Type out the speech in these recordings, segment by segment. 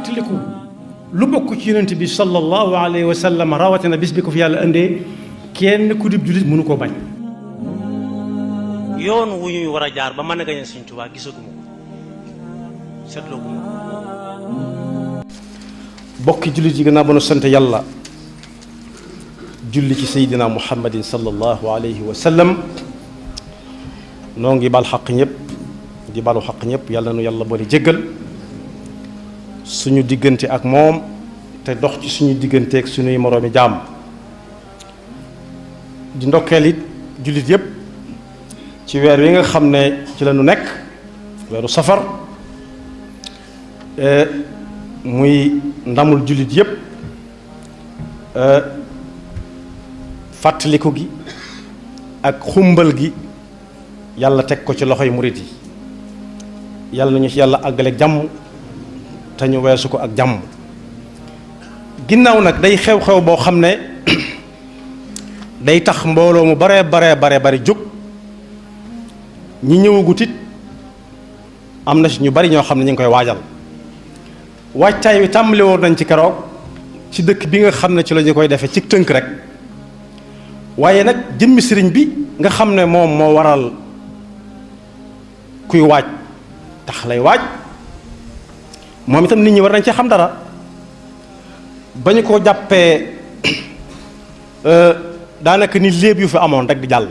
tiliku lu bokk ci yonent bi sallallahu alayhi wa sallam rawatina bis bi ko fi yàlla indee kenn ku dib jullit mënu koo bañ. yoon wu ñuy war a jaar ba mën a gañe Sëñ Tuubaa gisaguma ko seetlooguma ko. bokki jullit yi gannaaw ba nu sant yàlla julli ci seydina muhammadin sallallahu alayhi wa sallam noo ngi bal xaq ñëpp di balu xaq ñëpp yàlla nu yàlla boole jéggal suñu diggante ak moom te dox ci suñu digganteeg suñuy moroomi jaam di ndokkeel it jullit yëpp ci weer wi nga xam ne ci la nu nekk weeru safar muy ndamul jullit yëpp fàttaliku gi ak xumbal gi yàlla teg ko ci loxoy murit yi yàlla nañu ci yàlla àggaleeg jàmm te ñu weesu ko ak jàmm. ginnaaw nag day xew-xew boo xam ne day tax mbooloo mu bare bari jóg ñi ñëwagut it am na ci ñu bari ñoo xam ne ñu ngi koy waajal waajtaay wi tàmbali woon nañ ci keroog ci dëkk bi nga xam ne ci la ñu koy defee ci tënk rek waaye nag jëmmi sëriñ bi nga xam ne moom moo waral kuy waaj tax lay waaj moom itam nit ñi war nañ ci xam dara ba ñu ko jàppee daanaka ni léeb yu fi amoon rek di jàll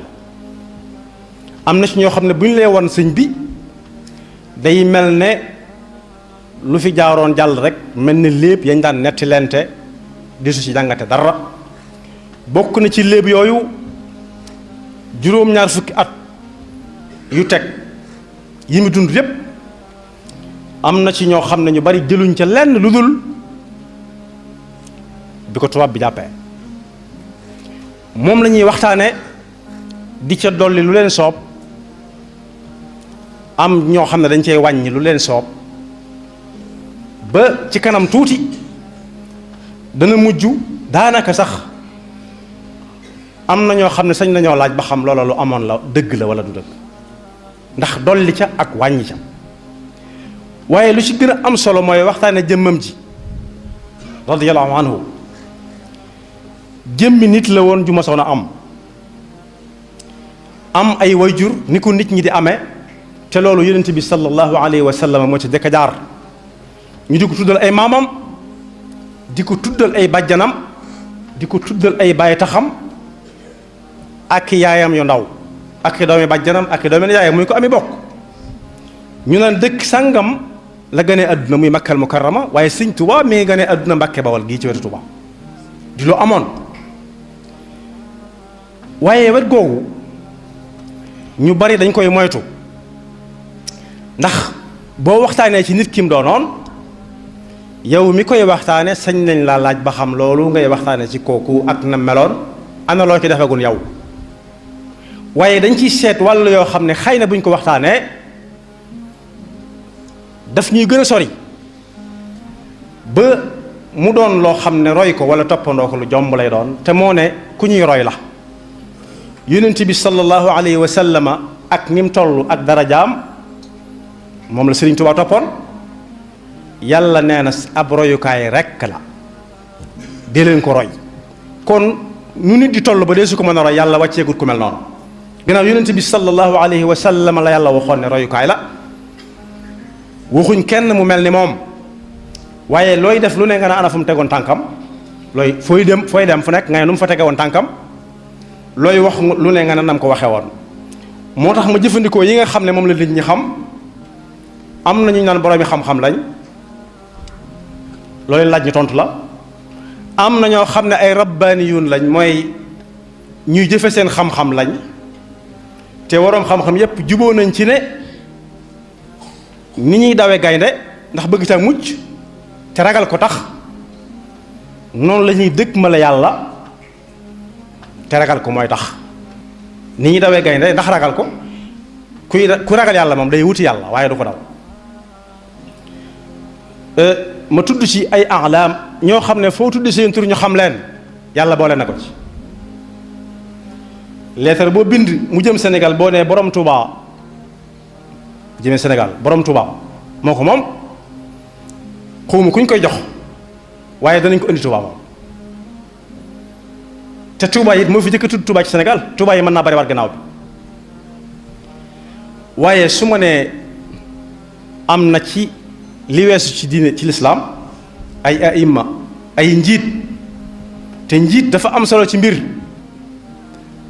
am na ci ñoo xam ne bu ñu lee won sëñ bi day mel ne lu fi jaaroon jàll rek mel ne léeb yañ daan netti lente desu ci jàngate dara bokk na ci léeb yooyu juróom-ñaar fukki at yu teg yi mu dund yépp am na ci ñoo xam ne ñu bari jëluñ ca lenn lu dul bi ko tubaab bi jàppee moom la ñuy waxtaane di ca dolli lu leen soob am ñoo xam ne dañ cey wàññi lu leen soob ba ci kanam tuuti dana mujj daanaka sax am na ñoo xam ne sañ nañoo laaj ba xam loola lu amoon la dëgg la wala du dëgg ndax dolli ca ak wàññi ca waaye lu ci gën a am solo mooy waxtaane jëmmam ji radiyallahu anhu jëmmi nit la woon ju ma soon a am ay wayjur ni ko nit ñi di amee te loolu yonent bi sallallahu alayhi wa sallam moo ci jëkk a jaar ñu di ko tuddal ay maamam di ko tuddal ay bàjjanam di ko tuddal ay baay taxam ak yaayam yu ndaw ak doomi bàjjanam ak doomi yaayam muy ko ami bokk ñu naan dëkk sàngam la gënee àdduna muy Makkal Mukarrama waaye Sëñ Tuubaa mi ngi gënee àdduna Mbàkke Bawal gii ci wetu Tuubaa di lu amoon waaye wet googu ñu bari dañ koy moytu ndax boo waxtaanee ci nit ki mu doonoon yow mi koy waxtaane sañ nañ laa laaj ba xam loolu ngay waxtaane ci kooku ak na meloon ana loo ci defagul yow waaye dañ ciy seet wàllu yoo xam ne xëy na buñ ko waxtaanee daf ñuy gën a sori ba mu doon loo xam ne roy ko wala toppandoo ko lu jomb lay doon te moo ne ku ñuy roy la yonent bi sallallahu alayhi wa sallama ak ni mu toll ak darajaam moom la Sëriñ Tuubaa toppoon yàlla nee na ab royukaay rekk la dee leen ko roy kon nu nit di toll ba dee su ko mën a roy yàlla wàcceegut ku mel noonu ginnaaw yonent bi sallallahu alayhi wa sallam la yàlla waxoon ne royukaay la waxuñ kenn mu mel ni moom waaye looy def lu ne nga ne ana fu mu tegoon tànkam looy fooy dem fu nekk nga ne nu mu fa tege woon tànkam looy wax lu ne nga ne nam ko waxee woon moo tax ma jëfandikoo yi nga xam ne moom la nit ñi xam am na ñu naan boroomi xam-xam lañ loolu laaj ñu tontu la am na ñoo xam ne ay rabbaaniyuun lañ mooy ñuy jëfe seen xam-xam lañ te waroom xam-xam yépp juboo nañ ci ne ni ñuy dawe gaynde ndax bëgg ca mucc te ragal ko tax noonu la ñuy dëkk ma la yàlla te ragal ko mooy tax ni ñuy dawee gaynde ndax ragal ko ku ragal yàlla moom day wuti yàlla waaye du ko daw ma tudd ci ay alaam ñoo xam ne foo tudd seen tur ñu xam leen yàlla boole na ko ci leetar boo bind mu jëm Sénégal boo nee borom Touba. jëmee Sénégal borom Touba moo ko moom xawma kuñ koy jox waaye danañ ko indi Touba moom te Touba it moo fi jëkk a tudd Touba ci Sénégal Touba yi mën naa bari war gannaaw bi waaye su ma nee am na ci li weesu ci diine ci lislaam ay aïma ay njiit te njiit dafa am solo ci mbir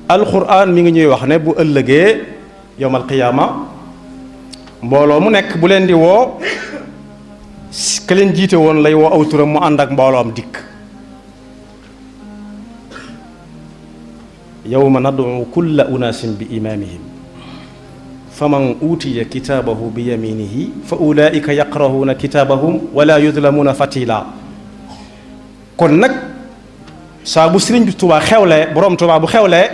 alquran mi ngi ñuy wax ne bu ëllëgee yowmal qiyaama mbooloo mu nekk bu leen di woo ka leen jiite woon lay woo aw turam mu ànd ak mbooloom dikk yawma nad'u kulla unaasin bi imaamihim faman uutiya kitaabahu bi yaminihi fa ulaika yaqra'uuna kitaabahum wala yudlamuuna fatila kon nag saa bu sëriñ bi Tuubaa xewlee boroom Tuubaa bu xewlee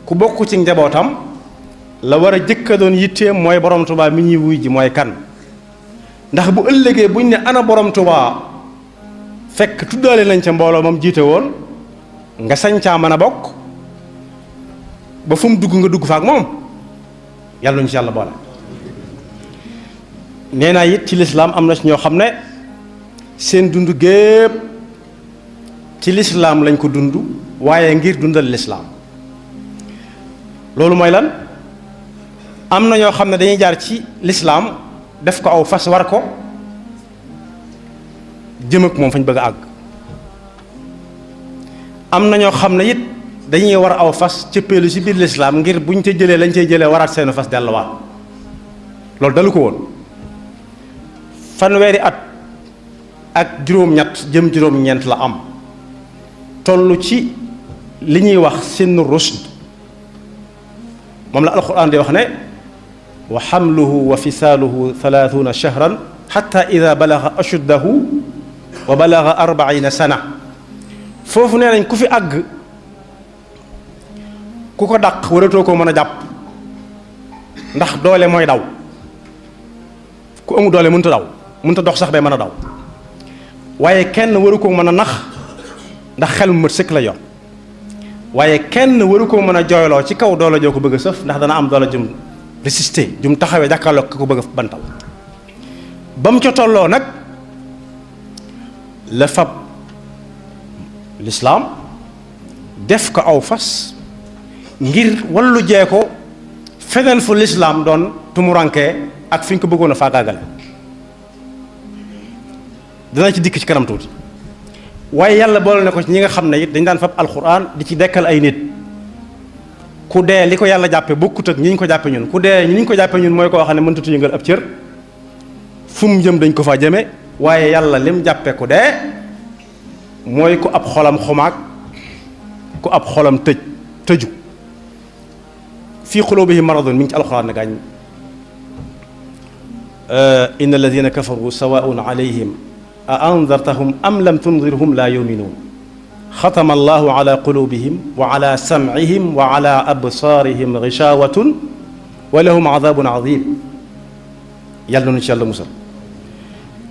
ku bokk ci njabootam la war a jëkka doon yitteem mooy boroom Tuubaa mi ñuy wuy ji mooy kan ndax bu ëllëgee buñ ne ana boroom Tuubaa fekk tuddaale nañ ca mbooloo moom jiite woon nga sañ caa mën a bokk ba fu mu dugg nga dugg fa ak moom yàlla nañu ci yàlla boole. nee naa it ci lislaam am na ci ñoo xam ne seen dund gépp ci lislaam lañ ko dund waaye ngir dundal lislaam loolu mooy lan am na ñoo xam ne dañuy jaar ci lislaam def ko aw fas war ko jëm ak moom fañ bëgg a àgg am na ñoo xam ne it dañuy war aw fas cëppeelu ci biir lislaam ngir buñ ca jëlee lañ cay jëlee waraat seenu fas delluwaat loolu dalu ko woon fanweeri at ak juróom-ñett jëm juróom-ñeent la am toll ci li ñuy wax sinnu rushd moom la alquran di wax ne wa xamluhu wa fisaaluhu 30 shahran xatta ida balaga ashuddahu wa balaga 40 sana foofu nee nañ ku fi àgg ku ko dàq waratoo koo mën a jàpp ndax doole mooy daw ku amul doole mënta daw mënta dox sax bay mën a daw waaye kenn waru koo mën a nax ndax xel mu mat sëkk la yor waaye kenn waru koo mën a jooyloo ci kaw doole joo ko bëgg a sëf ndax dana am doole jum résister jum taxawee jàkkaarloo ko bëgg a bantal ba mu ca tolloo nag la fab lislaam def ko aw fas ngir wallu jee ko feneen fu lislaam doon tumurankee ak fi ñu ko bëggoon a faagaagale dana ci dikk ci kanam tuuti waaye yàlla boole na ko ci ñi nga xam ne it dañ daan fab alxuraan di ci dekkal ay nit ku dee li ko yàlla jàppe bokkut ak ñi ñu ko jàppe ñun ku dee ñi ñu ko jàppe ñun mooy koo xam ne mënut a yëngal ab cër fu mu jëm dañ ko fa jëme waaye yàlla lim jàppe ku dee mooy ku ab xolam xumaag ku ab xolam tëju fii qulubihim maradun mi ngi ci alxuraan na gaañ inna alladina kafaru sawaun alayhim a andartahum am lam tundirhum la yuminuun xatama allahu ala qulubihim wa ala samcihim wa ala absaarihim gishawatun wa lahum adabun adim yàlla na nu ci yàlla musal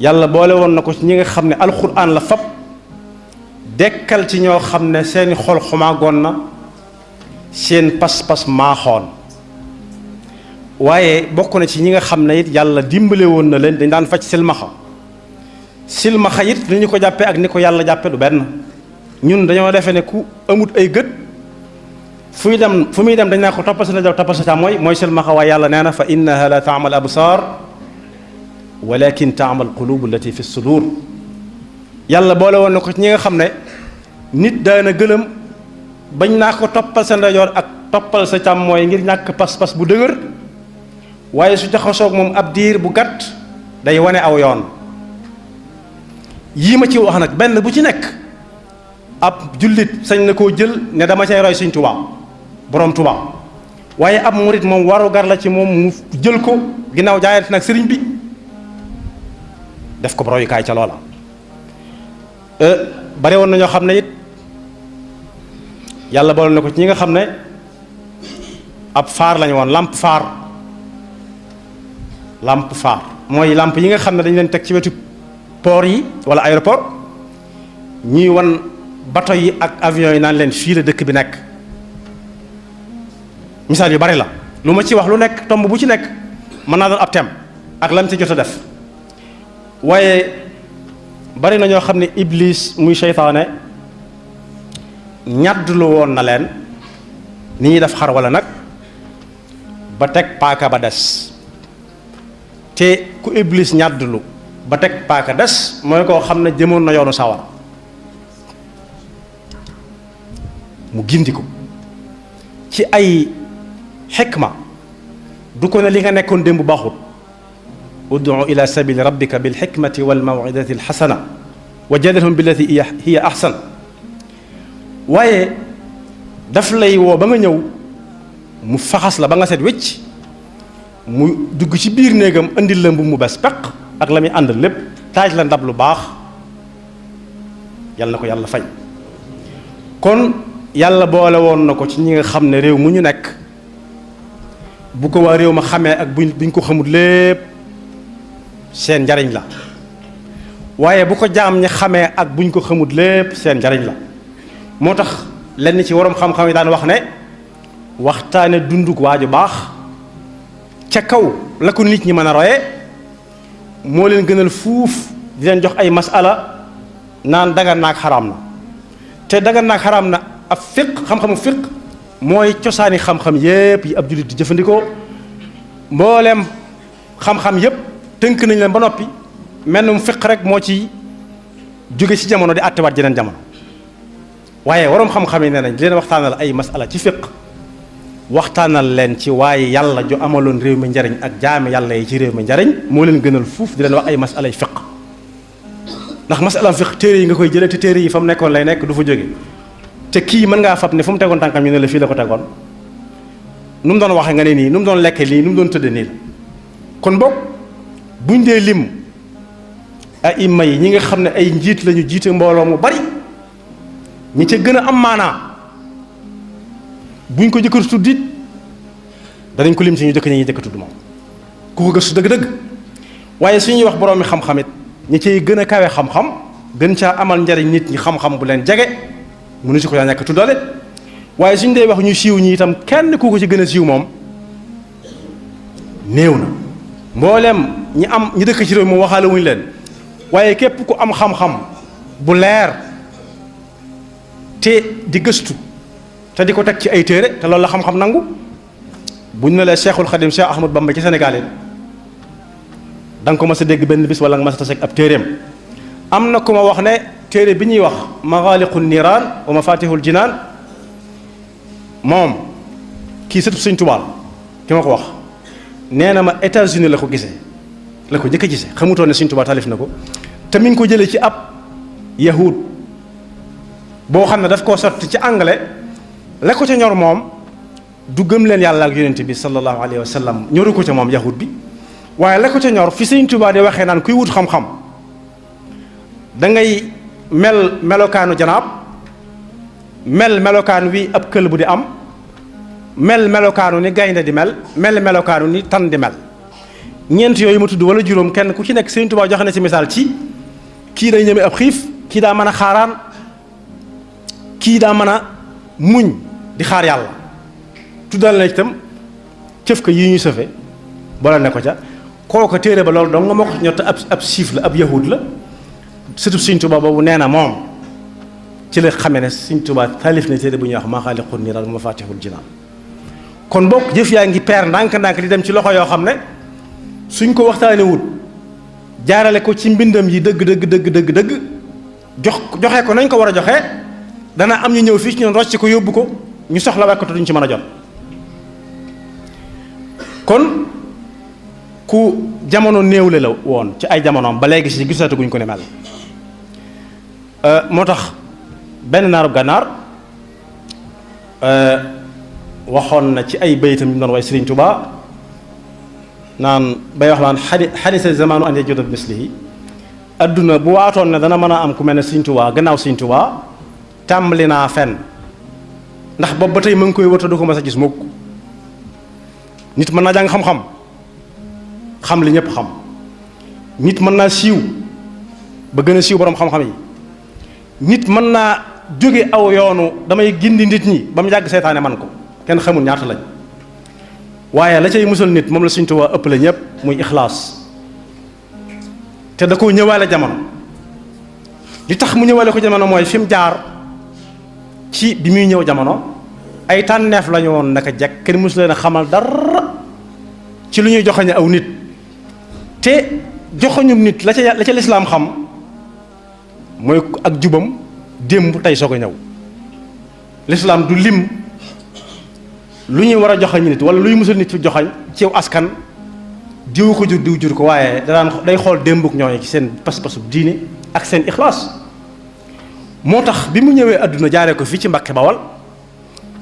yàlla boole woon na ko ci ñi nga xam ne alxuraan la fab dekkal ci ñoo xam ne seeni xol xumaagoon na seen pas-pas maaxoon waaye bokk na ci ñi nga xam ne it yàlla dimbale woon na leen dañ daan faj silmaxa it ni ñu ko jàppee ak ni ko yàlla jàppe du benn ñun dañoo defee ne ku amut ay gët fu muy dem dañ naa ko toppal sa ndajoor toppal sa càmmooñ mooy silmaxa waaye yàlla nee na fa innaha la taamal absar walakin taamal qulubu allati fi sudur yàlla boole woon na ko ci ñi nga xam ne nit daana gëlëm bañ naa ko toppal sa ndajoor ak toppal sa càmmooñ ngir ñàkk pas-pas bu dëgër waaye su jaxasoog moom ab diir bu gàtt day wane aw yoon yii ma ci wax nag benn bu ci nekk ab jullit sañ na koo jël ne dama cay roy Sëñ Tuubaa boroom Tuubaa waaye ab murit moom waru gar la ci moom mu jël ko ginnaaw jaayante nag sëriñ bi def ko royukaay ca loola bare woon na ñoo xam ne it yàlla boole na ko ci ñi nga xam ne ab faar lañu woon lampe faar mooy lampe yi nga xam ne dañu leen teg ci wetu port yi wala aéroport ñuy wan bateau yi ak avion yi naan leen fii la dëkk bi nekk misaal yu bari la lu ma ci wax lu nekk tomb bu ci nekk mën naa doon ab thème ak lam ci jot a def waaye bari na ñoo xam ne iblis muy seytaane ñaddlu woon na leen ni ñuy def xar wala nag ba teg paaka ba des te ku iblis ñaddlu ba teg paaka des mooy koo xam ne jëmoon na yoonu sawar mu gindi ko ci ay xikma du ko ne li nga nekkoon démb baaxut ud'u ila sabili rabbika bil hikmati wal maw'izati al hasana wa jadilhum billati hiya ahsan waaye daf lay woo ba nga ñëw mu faxas la ba nga set wécc mu dugg ci biir néegam indil la mbubb mu bees peq ak la muy àndal lépp taaj la ndab lu baax yàlla na ko yàlla fay kon yàlla boole woon na ko ci ñi nga xam ne réew mu ñu nekk bu ko waa réew ma xamee ak buñ ko xamul lépp seen njariñ la waaye bu ko jaam ñi xamee ak buñ ko xamul lépp seen njariñ la moo tax lenn ci waroom xam-xam yi daan wax ne waxtaane dunduk waaju baax ca kaw la ko nit ñi mën a roye moo leen gënal fuuf di leen jox ay masala naan dagan naag xaraam na te dagan naag xaraam na ab fiq xam-xamu fiq mooy cosaani xam-xam yépp yi ab jullit di jëfandikoo mbooleem xam-xam yépp tënk nañ leen ba noppi mel mu fiq rek moo ci jóge ci jamono di àttewaat jeneen jamono waaye waroom xam-xam yi nee nañ di leen waxtaanal ay masala ci fiq waxtaanal leen ci waaye yàlla ju amaloon réew mi njariñ ak jaami yàlla yi ci réew mi njariñ moo leen gënal fuuf di leen wax ay masala yi fiq ndax masala fiq téere yi nga koy jëlee te téere yi fa mu nekkoon lay nekk du fa jóge te kii mën ngaa fab ne fu mu tegoon tànkam ñu ne la fii la ko tegoon nu mu doon waxee nga ne nii nu mu doon lekke lii nu mu doon tëdde nii la kon boog buñ dee lim ay imma yi ñi nga xam ne ay njiit lañu jiite mbooloo mu bari ñi ca gën a am maanaa buñ ko jëkkër tuddit danañ ko lim ci ñu jëkk ñi jëkk tudd moom ku ko gëstu dëgg-dëgg waaye suñuy wax boroomi xam-xamit ñi cay gën a kawe xam-xam gën caa amal njariñ nit ñi xam-xam bu leen jege mënu si ko yaa nekk tuddale waaye suñ dee wax ñu siiw ñi itam kenn ku ko ci gën a siiw moom néew na mboolem ñi dëkk ci réew moom waxaale wuñu leen waaye képp ku am xam-xam bu leer te di gëstu te di ko teg ci ay téere te loolu la xam-xam nangu buñ ne la Cheikhul Khadim Cheikh Ahmad Bamba ci Sénégal yi da nga ko mas a dégg benn bis wala nga mas a tase ak ab téereem am na ku ma wax ne téere bi ñuy wax Maghaliqun Niiraan wa Mafatihul Jinaan moom kii sëtu Sëñ Tuubaa ki ma ko wax nee na ma États-Unis la ko gisee la ko njëkk a gisee xamutoon ne Sëñ Tuubaa taalif na ko te mi ngi ko jëlee ci ab yahud boo xam ne daf koo sotti ci anglais la ko ca ñor moom du gëm leen yàlla ak yonent bi sallallahu alayhi wa sallam ñoru ko ca moom yahud bi waaye la ko ca ñor fi Sëñ Tuubaa di waxee naan kuy wut xam-xam da ngay mel melokaanu janaab mel melokaanu wi ab kël bu di am mel melokaanu ni gaynde di mel melokaanu ni tan di mel ñeent yooyu ma tudd wala juróom kenn ku ci nekk Sëñ Tuubaa joxe na ci misaal ci kii day ñeme ab xiif kii daa mën a xaaraan kii daa mën a muñ di xaar yàlla tuddal na itam cëf ko yi ñu sëfe boole ne ko ca kooku téere ba loolu dong nga ma ko ñott ab siif la ab yahud la surtout Sëñ Tuubaa boobu nee na moom ci la xamee ne Sëñ Tuubaa taalif na téere bu ñuy wax Maghaliqun Niiraan wa Mafatihul Jinaan kon bokk jëf yaa ngi peer ndànk-ndànk di dem ci loxo yoo xam ne suñ ko waxtaanee wut jaarale ko ci mbindam yi dëgg joxe ko nañ ko war a joxe dana am ñu ñëw fii ci ñun rocc ko yóbbu ko ñu soxla wekkatu duñ ci mën a jot kon ku jamono néewle la woon ci ay jamonoom ba léegi si gisatuguñ ko ne mel moo tax benn naarub gànnaar waxoon na ci ay baytam yu doon way Sëriñ Tuubaa naan bay wax naan xadisa zamanu an yajuda bi mislihi adduna bu waatoon ne dana mën a am ku mel ne Sëriñ Tuubaa gannaaw Sëriñ Tuubaa tàmbali naa fen ndax boobu ba tey ma ngi koy wërta du ko mas a gis mukk nit mën naa jàng xam-xam xam li ñëpp xam nit mën naa siiw ba gën a siiw boroom xam-xam yi nit mën naa jóge aw yoonu damay gindi nit ñi ba mu yàgg seytaane man ko kenn xamul ñaata lañ waaye la cay musal nit moom la Sëñ Tuubaa ëpp la ñëpp muy ixlaas te da koo ñëwaale jamono li tax mu ñëwale ko jamono mooy fi mu jaar ci bi muy ñëw jamono ay tànneef lañu woon naka jekk kenn mësu leen a xamal dara ci lu ñuy joxoñe aw nit te joxoñum nit la ca lislaam xam mooy ak jubam démb tey soog a ñëw. lislaam du lim lu ñuy war a joxañ nit wala luy musal nit fi joxañ ci askan diw ko jur diw jur ko waaye day xool démbuk ñooñu ci seen pas-pasu diine ak seen ixlaas. moo tax bi mu ñëwee àdduna jaaree ko fii ci Mbàkke Bawal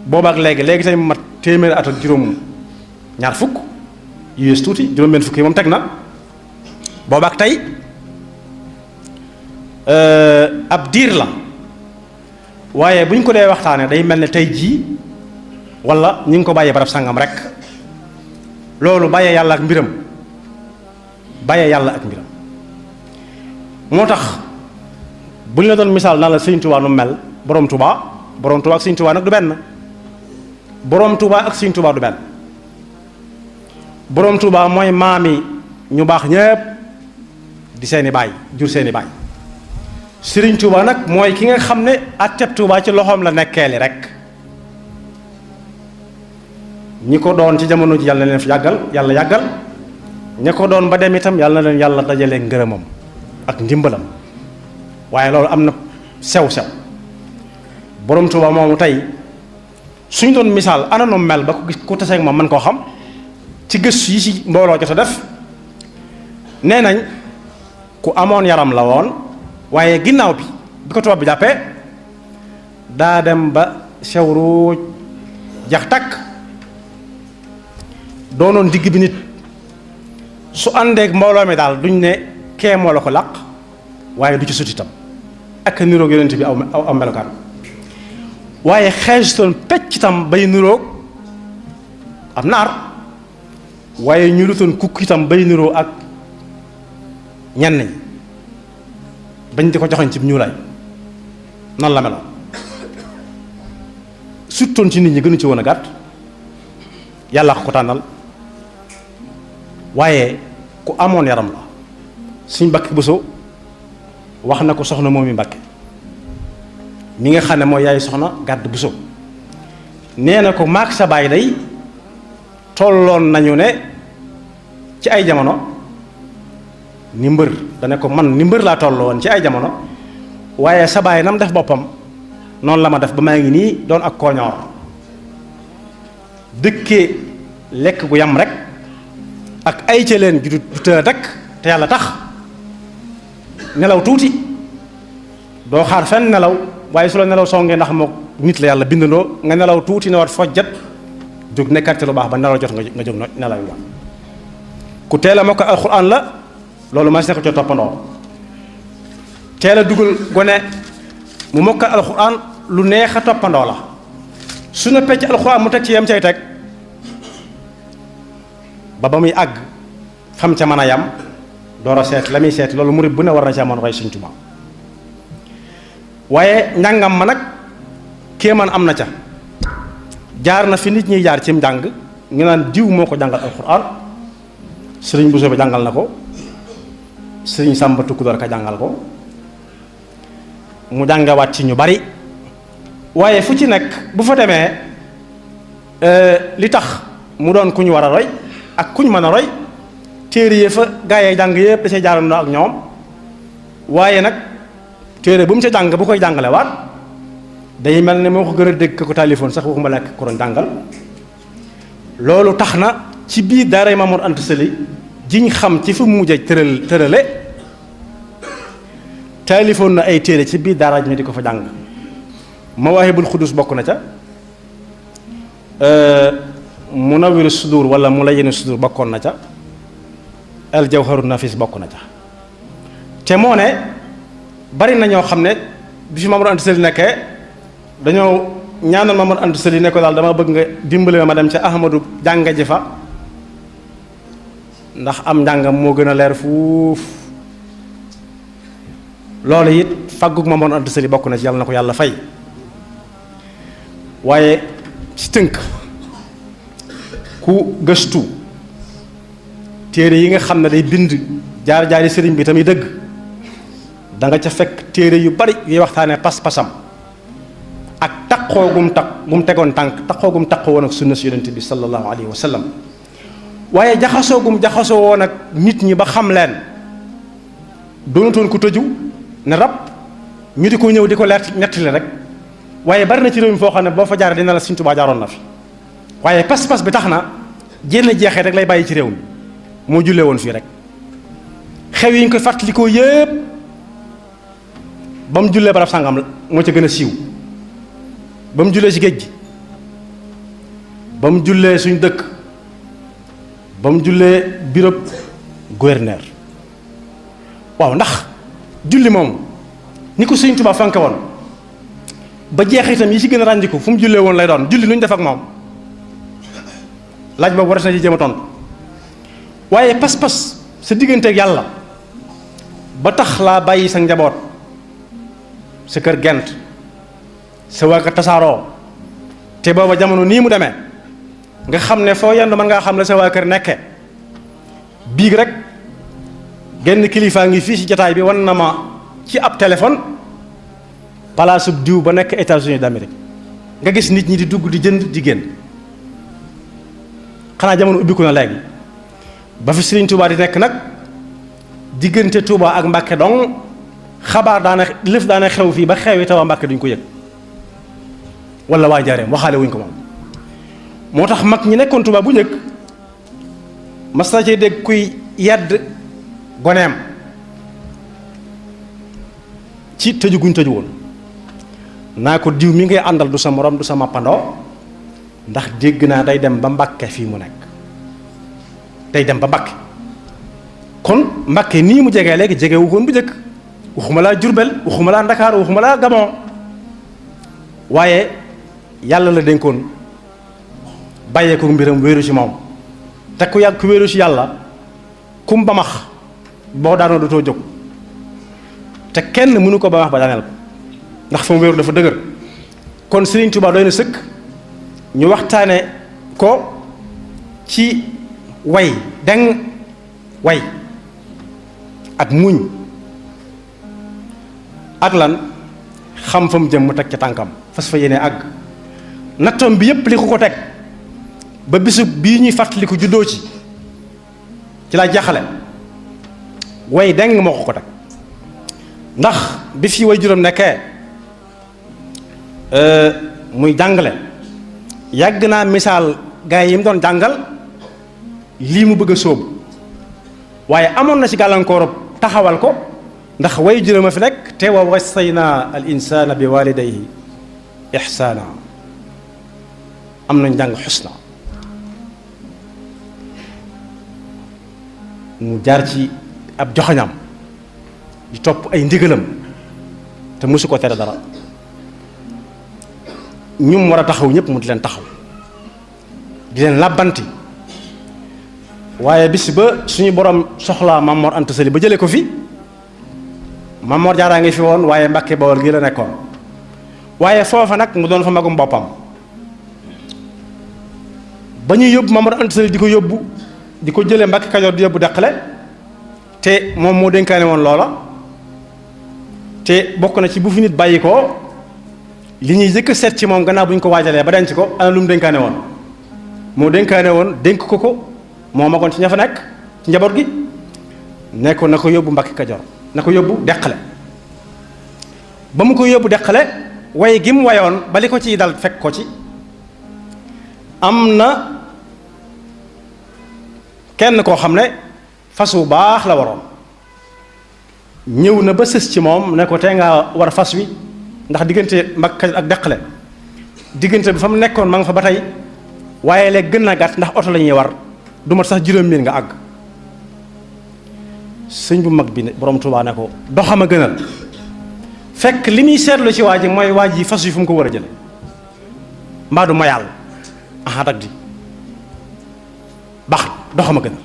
boobaak léegi tey mu mat téeméeri at ak juróom ñaar fukk yées tuuti juróom benn fukk yi moom teg na boobaak tey ab diir la waaye bu ñu ko dee waxtaanee day mel ne tey jii wala ñu ngi ko bàyyee barab sangam rek loolu bàyyee yàlla ak mbiram moo tax bu ñu la doon misaal naa la Sëñ Tuubaa nu mel borom Tuubaa ak Sëñ Tuubaa nag du benn borom Tuubaa ak Sëñ Tuubaa du benn borom Tuubaa mooy maami ñu baax ñépp di seeni baay jur seeni baay Sëriñ Tuubaa nag mooy ki nga xam ne atteb Tuubaa ci loxoom la nekkee li rek ñi ko doon ci jamono ji yàlla na leen fi yàlla yàggal ña ko doon ba dem itam yàlla na leen yàlla dajalee ngërëmam ak ndimbalam waaye loolu am na sew-sew borom Tuubaa moomu tey suñ doon misaal ana nu mel ba ku taseeg moom man koo xam ci gëstu yi ci mbooloo jot a def nee nañ ku amoon yaram la woon waaye ginnaaw bi ko tubaab bi jàppee daa dem ba sew ruuj jax takk doonoon digg bi nit su àndeek mbooloo mi daal duñ ne kee moo la ko làq waaye du ci sut itam ak niroog yonent bi aw melokaan waaye xeesutoon pecc itam bay niroog am naar waaye ñu lutoon kukk itam bay niroo ak ñenn ñi bañ di ko joxoñ ci ñuulaay noonu la meloon suttoon ci nit ñi gënu ci woon a gàtt yàlla ko tànnal waaye ku amoon yaram la suñ Mbàkke Buso wax na ko soxna moom mi Mbàkke mi nga xam ne mooy yaay soxna Gàdd Buso nee na ko maag sa baay day tolloon nañu ne ci ay jamono ni mbër dane ko man ni mbër laa tolloon ci ay jamono waaye sa baay nam def boppam noonu la ma def ba maa ngi nii doon ak kooñoor dëkkee lekk gu yam rek ak ay ca leen ju du tëë rek te yàlla tax nelaw tuuti doo xaar fenn nelaw waaye su la nelaw songee ndax moo nit la yàlla bindandoo nga nelaw tuuti ne wat fojjat jóg nekkat ci lu baax ba nelaw jot nga jóg nelaw yi ku teel a moo ko alxuraan la loolu ma si ne ko ca toppandoo teel a dugal gone mu mokkal alxuraan lu neex a toppandoo la su na pecc alxuraan mu teg ci yem cay teg ba muy àgg xam ca mën a yam door a seet la muy seet loolu murid bu ne war na ca mën roy Sëñ Tuubaa waaye njàngam ma nag kéemaan am na ca jaar na fi nit ñiy jaar cim njàng ñu naan diw moo ko jàngal alxuraan sëriñ Bousso bi jàngal na ko sëriñ Sàmba Tukkudoor ka jàngal ko mu jàngawaat ci ñu bari waaye fu ci nekk bu fa demee li tax mu doon ku ñu war a roy ak ku ñu mën a roy téere yi fa gaa yi jàng yëpp da cay jaarandoo ak ñoom waaye nag téere bu mu ca jàng bu koy jàngale waat day mel ne moo ko gën a dégg ko téléphone sax waxuma nekk ko doon jàngal loolu tax na ci biir daaray Mamour Anta Sali jiñ xam ci fu mu mujjee tërale téléphone na ay téere ci biir daara ji di ko fa jàng Mawaahibul Xudus bokk na ca Munawwiru Sudur wala Mulayyinu Sudur bokkoon na ca al Jawharu Nafis bokk na ca te moo ne bari na ñoo xam ne bi fi Mamour Anta Sali nekkee dañoo ñaanal Mamour Anta Sali ne ko daal dama bëgg nga dimbali ma dem ca Ahmadu jànga ji fa ndax am njàngam moo gën a leer fuuf loolu it faggug Mamour Anta Sali bokk na ci yàlla na ko yàlla fay waaye ci tënk ku gëstu téere yi nga xam ne day bind jaar-jaari sëriñ bi tamit dëgg da nga ca fekk téere yu bari yuy waxtaane pas-pasam ak taqoo gum tegoon tànk taqoo gum taqoo woon ak sunna si yonente bi sallallahu alayhi wa sallam waaye jaxasoo gum jaxasoo woon ak nit ñi ba xam leen doonutoon ko tëju ne rab ñu di ko ñëw di ko leer nettali rek waaye bari na ci réew mi foo xam ne boo fa jaaree dina la Sëriñ Tuubaa jaaroon na fi waaye pas-pas bi tax na jénn jeexee rek lay bàyyi ci réew mi moo jullee woon fii rek xew yi ñu koy fàttalikoo yépp ba mu jullee barab sàngam moo ca gën a siiw ba mu jullee ci géej gi ba mu jullee suñ dëkk ba mu jullee bureau gouverneur waaw ndax julli moom ni ko Sëriñ Tuubaa fanke woon ba jeex itam yi ci gën a ràññiku fu mu jullee woon lay doon julli nu ñu def ak moom laaj boobu war na ci jéem a tontu waaye pas-pas sa digganteeg yàlla ba tax laa bàyyi sa njaboot sa kër gent sa waa kër tasaaroo te booba jamono nii mu demee nga xam ne foo yendu mën ngaa xam ne sa waa kër nekke biig rek genn kilifaa ngi fii ci jataay bi wan na ma ci ab téléphone palaasu diw ba nekk États-Unis d'Amérique nga gis nit ñi di dugg di jënd di génn xanaa jamono ubbiku na léegi ba fi Sëriñ Tuubaa di nekk nag diggante Tuubaa ak Mbàkke dong xabaar daana xew fii ba xewi te waa Mbàkke duñ ko yëg wala waa Njaaréem waxaale wuñ ko moom moo tax mag ñi nekkoon Tuubaa bu njëkk mas na cee dégg kuy yedd goneem ci tëju guñ tëju woon naa ko diw mi ngay àndal du sa morom du sa mappandoo ndax dégg naa day dem ba Mbàkke fii mu nekk day dem ba Mbàkke kon Mbàkke nii mu jegee léegi jegewu woon bu njëkk waxuma laa Jurbel waxuma laa Ndakaar waxuma laa Gabon waaye yàlla la dénkoon bàyyee ko mbiram wéeru ci moom te ku yàgg ku wéeru ci yàlla kum ba max boo daanoo dootoo jóg te kenn mënu ko ba max ba daaneel ko ndax fa mu wéeru dafa dëgër kon Sëriñ Tuubaa doy na sëkk ñu waxtaane ko ci way ak muñ ak lan xam fa mu jëm mu teg ca tànkam fas fa yéene àgg nattoom bi yépp li ko teg ba bisu bii ñuy fàttaliku juddoo ci laa jaxale way deng moo ko teg ndax bi fi way juróom nekkee muy jàngale yàgg naa misaal gaa yi mu doon jàngal lii mu bëgg a sóobu waaye amoon na ci gàllankoor taxawal ko ndax way juróom a fi nekk te wa wassayna al insana bi walidayhi ihsana am nañ jàng xusna mu jaar ci ab joxoñam di topp ay ndigalam te mosu ko tere dara ñum war a taxaw ñëpp mu di leen taxaw di leen làbbanti waaye bis ba suñu borom soxlaa Maam Mor Anta Sali ba jëlee ko fi Maam Mor Jaaraa ngi fi woon waaye Mbàkke Bawol gi la nekkoon waaye foofa nag mu doon fa magum boppam ba ñuy yóbbu Maam Mor Anta Sali di ko yóbbu di ko jëlee Mbàkke Kajoor di yóbbu Deqale te moom moo dénkaane woon loola te bokk na ci bu fi nit bàyyi ko li ñuy jëkk seet ci moom gannaaw bu ñu ko waajalee ba denc ko ana lu mu dénkaane woon moo dénkaane woon dénk ko moo magoon ci ña fa nekk ci njaboot gi nekkoon na ko yóbbu Mbàkke Kajoor na ko yóbbu Deqale ba mu ko yóbbu Deqale way gi mu wayoon ba li ko ciy dal fekk ko ci am na kenn koo xam ne fas wu baax la waroon ñëw na ba sës ci moom ne ko tey nga war fas wi ndax diggante Mbàkke Kajoor ak Deqale diggante bi fa mu nekkoon ma nga fa ba tey waaye léegi gën na gàtt ndax oto la ñuy war du mat sax juróom miin nga àgg sëñ bu mag bi ne borom Tuubaa ne ko doxam a gënal fekk li muy seetlu ci waa ji mooy waa ji fas wi fu mu ko war a jële mbaa du mayaal aha dag di baax doxam a gënal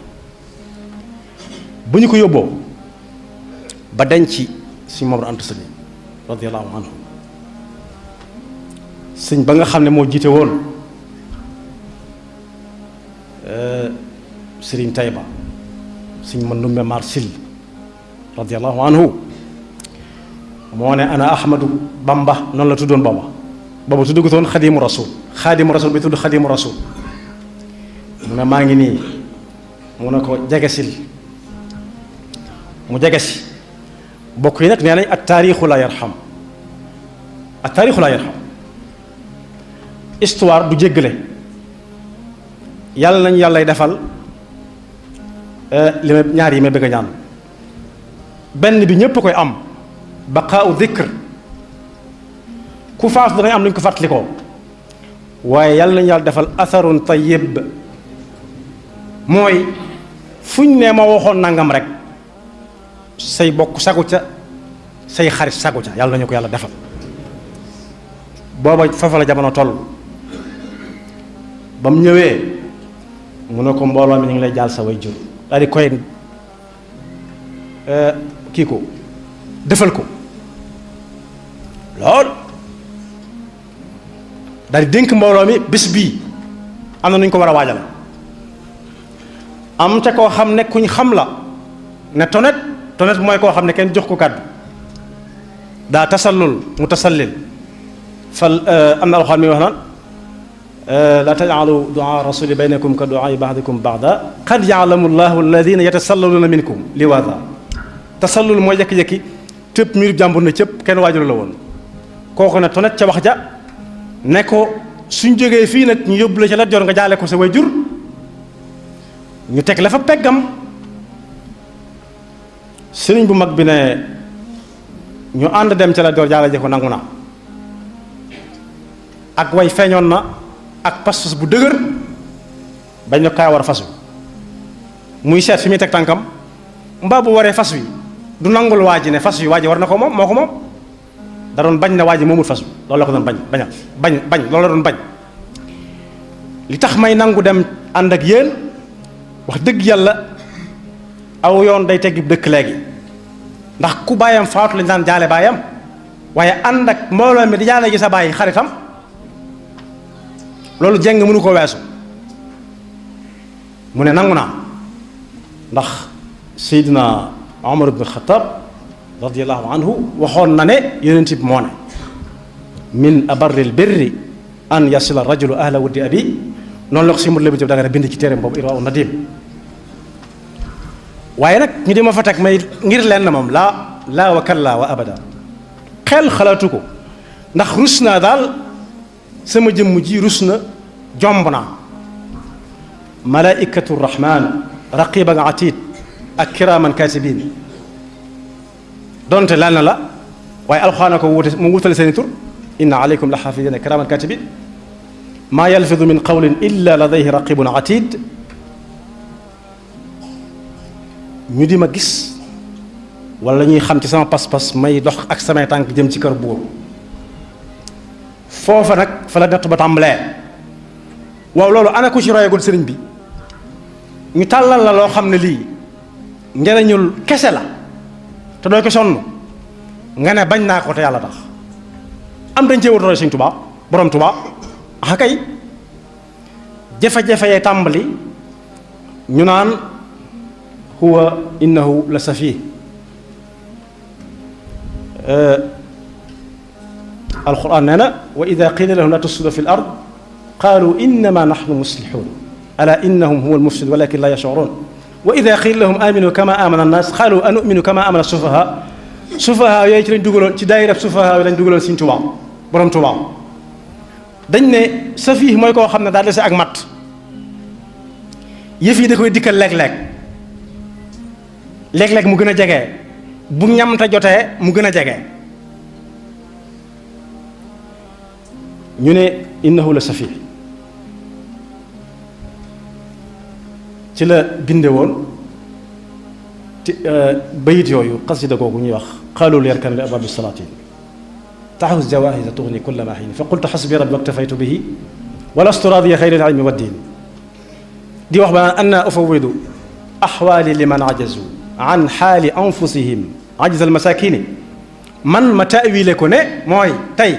bu ñu ko yóbboo ba denc sëñ Maam Mor Anta Sali radiyallahu anhu sëñ ba nga xam ne moo jiite woon sëriñ Tayba sëñ Mandumbe Mar Sil radiyallahu anhu moo ne ana Ahmadu Bamba noonu la tuddoon booba tuddugutoon xadimu rasul bi tudd xadimu rasul mu ne maa ngi nii mu ne ko jegesil mu jegesi bokk yi nag nee nañ at taarixu la yarham histoire du jéggale yàlla nañu yàllay defal li ma ñaar yi may bëgg a ñaan benn bi ñépp koy am baqaau dhikr ku faatu danañ am lu ñu ko fàttalikoo waaye yàlla nañu yàlla defal atharun tayyib mooy fuñ ne ma waxoon nangam rek say bokk sagu ca say xarit sagu ca yàlla nañu ko yàlla defal booba foofa la jamono toll ba mu ñëwee mu ne ko mbooloo mi ñu ngi lay jaal sa way jur daal di koy kii ko defal ko lool daal di dénk mbooloo mi bés bii am na nu ñu ko war a waajal am ca koo xam ne kuñ xam la ne tonet mooy koo xam ne kenn jox ko kàddu daa tasallul mu tasallil fal am na alxuraan mi wax naan laa tajcalu duaa rasuli baynakum ka duaa baxdikum baxda qad yaclamu llahu alladina yatasallaluuna minkum liwaada tasallul mooy jékki-jékki tëpp miirub jàmbur na cëpp kenn waajuru la woon kooku ne tonet ca wax ja ne ko suñ jógee fii nag ñu yóbbu la ca Lat Joor nga jaale ko sa way jur ñu teg la fa peggam sëriñ bu mag bi ne ñu ànd dem ca Lat Joor jaale je ko nangu na ak way feeñoon na ak pas-pas bu dëgër bañ na kaa war a fasu muy seet fi muy teg tànkam mbaa bu waree fas wi du nangul waa ji ne fas wi waa ji war na ko moom moo ko moom da doon bañ na waa ji moomul fas wi loolu la ko doon bañ loolu la doon bañ li tax may nangu dem ànd ak yéen wax dëgg yàlla aw yoon day teggi dëkk léegi ndax ku bàyyam faatu lañ daan jaale bàyyam waaye ànd ak mbooloo mi di jaale gi sa bàyyi xaritam loolu jeng mënu ko weesu mu ne nangu naa ndax Seydina Omar ibn Khattab radiyallahu anhu waxoon na ne yonent bi moo ne min abarril birri an yasila rajulu ahla wuddi abi noonu la ko si mut labi da nga bind ci téereem boobu Irwa Nadim waaye nag ñu di ma fa teg may ngir leen na moom laa wa kalla wa abada xel xalaatu ko ndax rus naa daal sama jëmm ji rus na jomb naa malaikatu rahman raqiban atid ak kiraman katibin donte laal na la waaye alxuraan ko wute mu wutale seeni tur inna alaykum la xaafidina kiraman katibin maa yalfidu min qawlin illa ladayhi raqibun atid ñu di ma gis wala ñuy xam ci sama pas-pas may dox ak samay tànk jëm ci kër buur foofa nag fa la natt ba tàmbalee waaw loolu ana ku ci royagul sëriñ bi ñu tàllal la loo xam ne lii njariñul kese la te doo ko sonn nga ne bañ naa ko te yàlla tax am dañ cee war roy Sëriñ Tuubaa borom Tuubaa ah kay jafe-jafe yee tàmbali ñu naan huwa innahu la safih alquran nee na wa ida qila lahum la tufsidu fi l ard qalu innama nahnu muslihun ala innahum huwa almufsid walakin la yashurun wa ida qila lahum aminu kama amana annas qalu anuminu kama amana sufaha yooyu ci lañ dugaloon ci daayira sufaha yi lañ dugaloon Sëriñ Tuubaa borom Tuubaa dañ ne safih mooy koo xam ne daa dese ak mat yëf yi da koy dikkal léeg-léeg mu gën a jege bu ñamta jotee mu gën a jege ñu ne innahu la safi ci la binde woon bayit yooyu xasida googu ñuy wax qaalul yarkan li ababi salatin taxus jawahisa tuxni kulla ma xiin fa qultu xasbi rabbi waktafaytu bihi walastu radiya xayri al ilmi wa diin di wax ba naan anna ufawidu axwaali liman ajazu an xaali anfusihim ajzal masakini man ma taawile ko ne mooy tey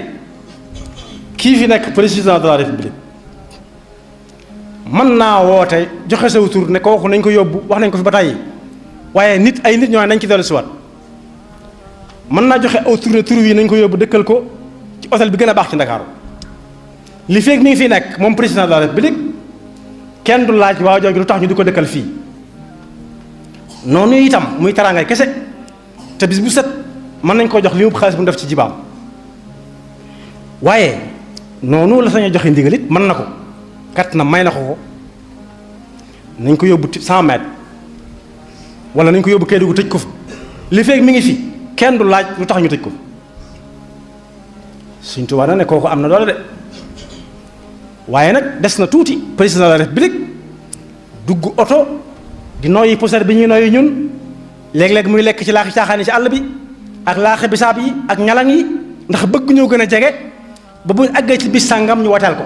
kii fi nekk président de la république mën naa woote joxe saw tur ne kooku nañ ko yóbbu wax nañ ko fi ba tàyyi waaye ay nit ñoo nañ ci dellu siwaat mën naa joxe aw tur wi nañ ko yóbbu dëkkal ko ci hôtel bi gën a baax ci Ndakaaru li feeg mi ngi fi nekk moom président de la République kenn du laaj waa jooju lu tax ñu di ko dëkkal fii noonu itam muy teraangay kese te bis bu set mën nañ koo jox li mu xaalis bu mu def ci jibaam waaye noonu la sañ a joxe ndigal it mën na ko kat na may na ko nañ ko yóbbu 100 mètres wala nañ ko yóbbu Kédougou tëj ko fa li feeg mi ngi fi kenn du laaj lu tax ñu tëj ko Sëñ Tuubaa na ne kooku am na doole de waaye nag des na tuuti président de la République dugg oto di noyyi poussière bi ñuy noyyi ñun léeg-léeg muy lekk ci laaxi caaxaan yi ci àll bi ak laaxi bisaab yi ak ñalang yi ndax bëgg ñoo gën a jege ba buñ àggee ci bis sàngam ñu wateel ko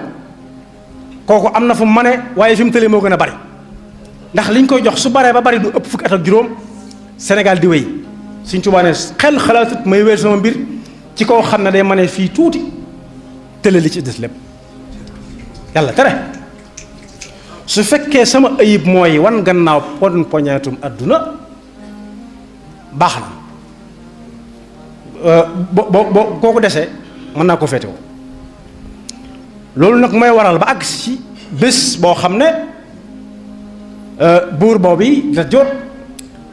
kooku am na fu mu mane waaye fi mu tëlee moo gën a bari ndax liñ koy jox su baree ba bari du ëpp fukki at ak juróom Sénégal di wéy Sëñ Tuubaa ne xel xalaatut may wéer sama mbir ci koo xam ne day mane fii tuuti tële li ci des lépp yàlla tere su fekkee sama ayib mooy wan gannaaw poñeetum adduna baax na boo kooku desee mën naa ko féetewoo loolu nag mooy waral ba àgg ci bés boo xam ne buur boobu da jot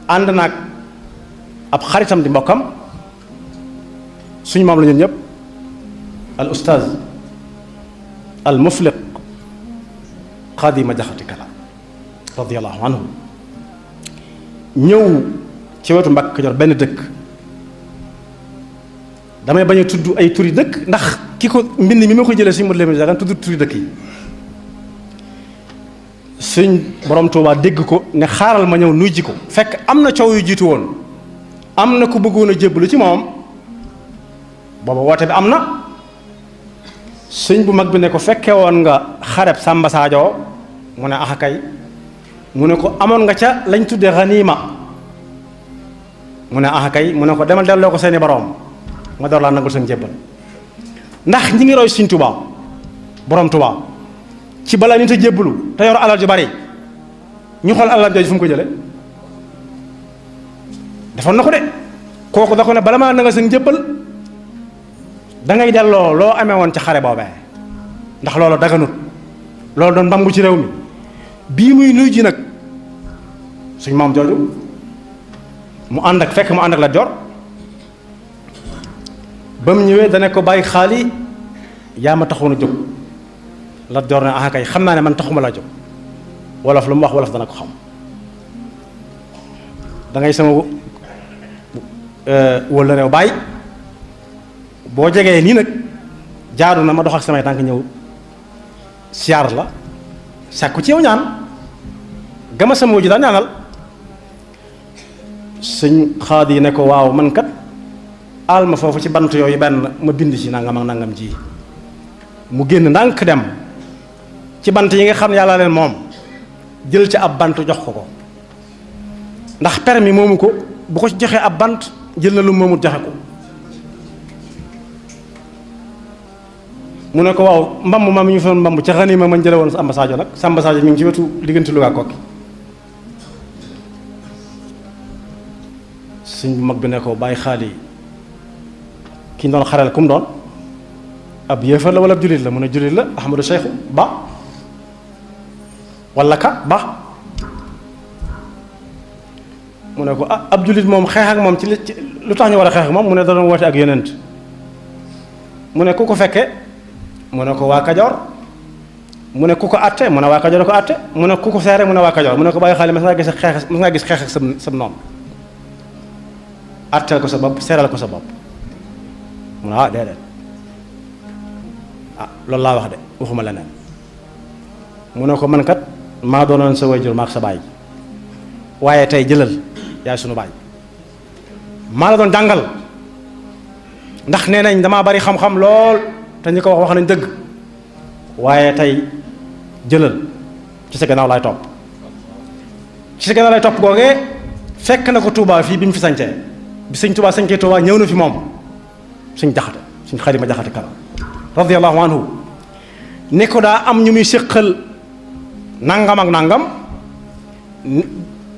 ànd naag ab xaritam di mbokkam suñu maam la ñun ñëpp al ustaaz al mufliq Xaadima Jaxate Kala radiyallahu anhu ñëw ci wetu Mbàkke Kajoor benn dëkk damay bañ a tudd ay turi dëkk ndax ki ko mbind mi ma ko jëlee suñu mot leen dagan tudd turi dëkk yi suñ borom Tuubaa dégg ko ne xaaral ma ñëw nuy ji ko fekk am na coow yu jiitu woon am na ku bëggoon a jébbalu ci moom booba woote bi am na sëñ bu mag bi ne ko fekke woon nga xareb Samba Sadio mu ne ax kay mu ne ko amoon nga ca lañ tudde xaniima mu ne ax kay mu ne ko demal delloo ko seeni boroom ma door laa nangul seen jébbal ndax ñi ngi roy Sëñ Tuubaa borom Tuubaa ci balaa nit a jébbalu te yor alal ju bari ñu xool alal jooju fu mu ko jële defoon na ko de kooku da ko ne bala maa nangal seen jébbal da ngay delloo loo amee woon ci xare boobee ndax loolu daganut loolu doon mbambu ci réew mi bii muy nuy ji nag suñ maam jooju mu ànd ak fekk mu ànd ak Lat Joor ba mu ñëwee dana ko bàyyi xaali yaa ma taxoon a jóg Lat Joor ne ah kay xam naa ne man taxuma laa jóg wolof lu mu wax wolof dana ko xam da ngay sama wólla réew bàyyi boo jegee nii nag jaadu na ma dox ak samay tànk ñëw siyaar la sàkku ci yow ñaan gama sama wujju daan ñaanal sëñ Xaadi yi ne ko waaw man kat aal ma foofu ci bant yooyu benn ma bind ci nangam ak nangam ji mu génn ndànk dem ci bant yi nga xam ne yàlla leen moom jël ci ab bant jox ko ndax permis moomu ko bu ko joxee ab bant jël na lu moomut joxe ko mu ne ko waaw mbamb ma mi ñu fa mbamb ca xani ma mañ jële woon Samba Sadio nag Samba Sadio mi ngi ci wetu diggante Louga Kokki sëñ bu mag bi ne ko bàyyi xaali ki ñu doon xareel ku mu doon ab yéefar la wala ab jullit la mu ne jullit la Ahmadou Cheikhou Ba wala ka Ba mu ne ko ah ab jullit moom xeex ak moom ci lu tax ñu war a xeex ak moom mu ne da doon woote ak yonent mu ne ku ko fekke mu ne ko waa Kajoor mu ne ku ko atte mu ne waa Kajoor ko atte mu ne ku ko seere mu ne waa Kajoor mu ne ko bàyyi xaali mas ngaa gis xeex ak sam noonu atteel ko sa bopp seeral ko sa bopp mu ne ah déedéet ah loolu laa wax de waxuma leneen mu ne ko man kat maa doonoon sa waajur maak sa baay waaye tey jëlal yaay sunu baay maa la doon jàngal ndax nee nañ damaa bari xam-xam lool te ñi ko wax nañ dëgg waaye tey jëlal ci sa gannaaw laay topp ci sa gannaaw laay topp googee fekk na ko Touba fii bi mu fi sañcee bi sëñ Touba sañcee Touba ñëw na fi moom suñ jaxate suñ Xaadima Jaxate Kala radiyallahu anhu ne ko daa am ñu muy séqal nangam ak nangam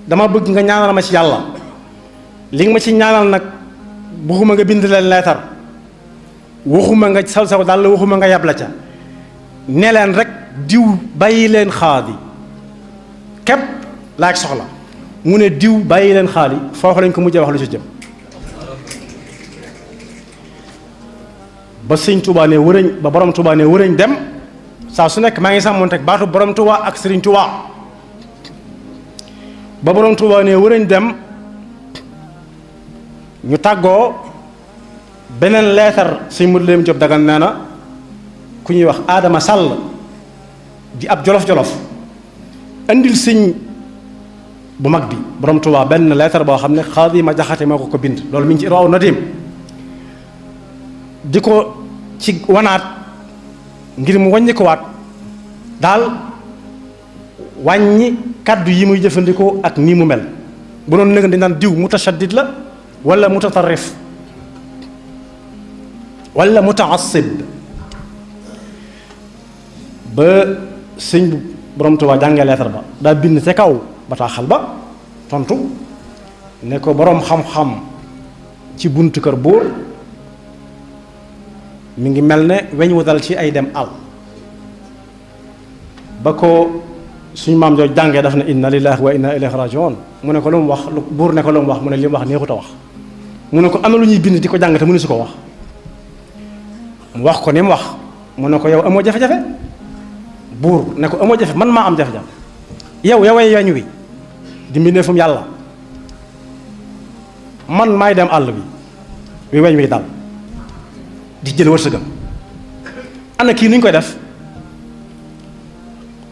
dama bëgg nga ñaanal ma ci yàlla li nga ma ci ñaanal nag waxuma nga bind leen leetar, waxuma nga sal saw daal waxuma nga yabla ca, ne leen rek diw bàyyi leen xaadi képp laaj soxla, mu ne diw bàyyi leen xaali, foofu lañ ko mujjee wax lu ci jëm. ba sëñ Touba ne wërëñ, ba borom Touba ne wërëñ dem, saa su nekk maa ngi sàmmoon teg baatu borom Touba ak Sëriñ Touba. ba borom Touba ne wërëñ dem, ñu tàggoo, beneen leetar sëñ Modou Lamine Diop Dagana nee na ku ñuy wax Adama Sall di ab jolof-jolof andil sëñ bu mag bi borom Touba benn leetar boo xam ne Xaadi ma Jaxate moo ko bind, loolu mi ngi ci Irwaa Nadim, di ko ci wanaat ngir mu wàññi ko waat daal wàññi kàddu yi muy jëfandikoo ak nii mu mel. bu doon nëgën di naan diw mutashaddid la wala mutatarrif wala mutaassib. ba sëñ bu borom Tuubaa jàngee leetar ba daa bind ca kaw bataaxal ba tontu ne ko boroom xam-xam ci buntu kër buur mi ngi mel ne weñ wu dal ci ay dem àll. ba ko suñu maam jooju jàngee daf ne inna lillahi wa inna ilayhi rajiun, mu ne ko lu mu wax, buur ne ko lu mu wax, mu ne li mu wax neexut a wax. mu ne ko am na lu ñuy bind di ko jàng te mënu su ko wax. mu wax ko ni mu wax, mu ne ko yow amoo jafe-jafe. buur ne ko amoo jafe, man maa am jafe-jafe. yoway weñ wi di mbindeefum yàlla, man maay dem àll bi wi weñ wi dal di jël wërsëgam. ana kii nuñ koy def?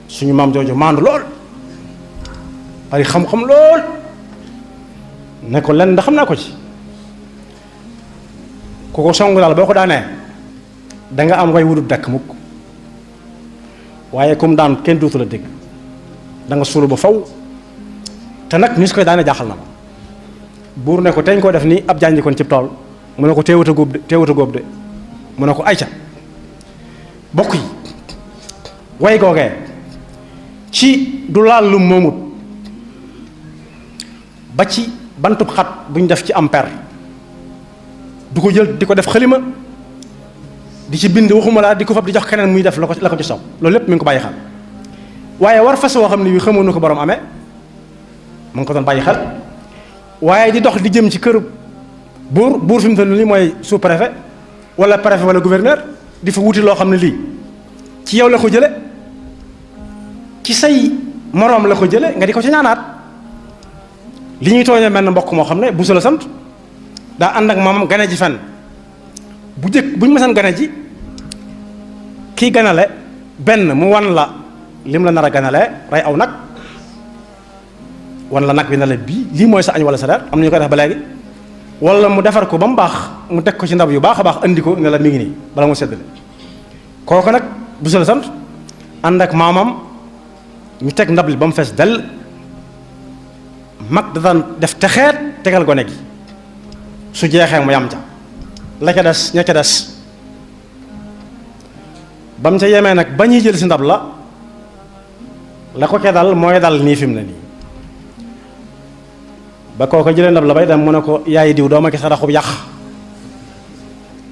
suñu maam jooju maandu lool bari xam-xam lool ne ko lenn da xam naa ko ci, ku ko songu daal boo ko daanee danga am way wudut dakk mukk, waaye comme daan kenn dootu la dégg, da nga suulu ba faw. te nag ni su koy daane jaaxal na ma. buur ne ko teñ koo def ni ab jànji kon cib tool, mu ne ko teewut a góob de mu ne ko ayca. bokk yi way googee ci du laal lu moomut, ba ci bantub xat bu ñu def ci am per du ko jël di ko def xalima di ci bind, waxuma laa di ko fab di jox keneen muy def la ko ci saw, loolu lépp mi ngi ko bàyyi xel. waaye war fas woo xam ne wi xamoon na ko borom amee mu ngi ko doon bàyyi xel. waaye di dox di jëm ci kër buur fi mu toll nii mooy sous préfet wala préfet wala gouverneur, di fa wuti loo xam ne lii ci yow la ko jële, ci say moroom la ko jële, nga di ko ci ñaanaat. li ñuy tooñee mel na mbokk moo xam ne bu la sant daa ànd ak moomam gane ji fenn bu jëkk bu ñu mësan gane ji kii ganale benn mu wan la lim la nar a ganalee, rey aw nag wan la nag bi na la bii lii mooy sa añ wala sa reer, am na ñu koy def ba léegi. wala mu defar ko ba mu baax mu teg ko ci ndab yu baax a baax andi ko ne la mi ngi nii bala mu seddale. kooku nag bu la sant ànd ak maamam ñu teg ndab li ba mu fees dell, mag da daan def texeet tegal gone gi, su jeexee mu yam ca la ca des ña ca des. ba mu ca yemee nag ba ñuy jël si ndab la ko ca dal mooy dal nii fi mu ne nii. ba kooko jëlee ndab la bay dem mu ne ko yaay diw doo ma ki saraxub yàq,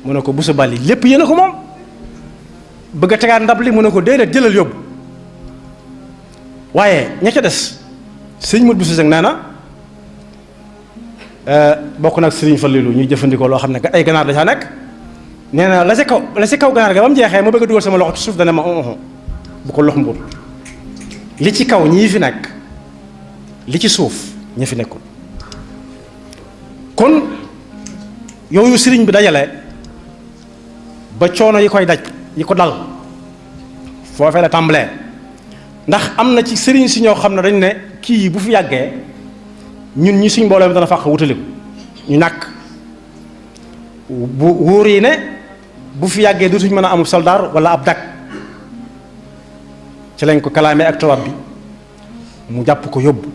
mu ne ko bu sa bali lépp yéen a ko moom. bëgg a tegaat ndab li mu ne ko déedéet jëlal yóbbu. waaye ña ca des sëñ mut bu si nee na bokk nag sëriñ Fallilu ñuy jëfandikoo loo xam ne ay ganaar da caa nekk. nee na la si kaw ganaar ga ba mu jeexee ma bëgg a dugal sama loxo ci suuf dana ma bu ko lox mbuur li ci kaw ñii fi nekk, li ci suuf ñi fi nekkul. kon yooyu sëriñ bi dajale ba coono yi koy daj yi ko dal foofee la tàmbalee. ndax am na ci sëriñ si ñoo xam ne dañ ne kii bu fi yàggee ñun ñi suñ mbooloo mi dana fàq wutaliku ñu ñàkk. bu wóor yi ne bu fi yàggee dootuñ mën a amul soldaar wala ab dak. ci lañ ko kalaamee ak tubaab bi mu jàpp ko yóbbu.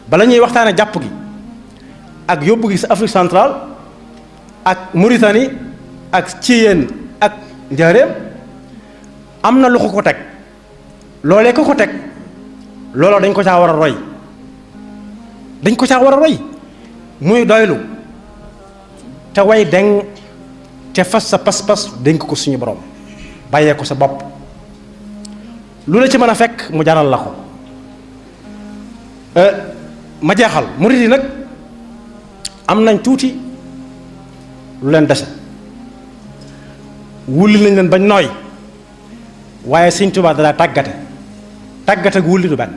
bala ñuy waxtaane jàpp gi ak yóbbu gi sa Afrique centrale ak Mauritanie ak Thiéyène ak Njaaréem am na lu ko teg. loolee ko teg looloo dañ ko caa war a roy, muy doylu te way deng te fas sa pas-pas dénk ko suñu borom bàyyee ko sa bopp lu la ci mën a fekk mu jaral la ko. ma jeexal murid yi nag am nañ tuuti lu leen dese wulli nañ leen bañ nooy waaye Sëñ Tuubaa dalaa tàggat ak wulli du benn.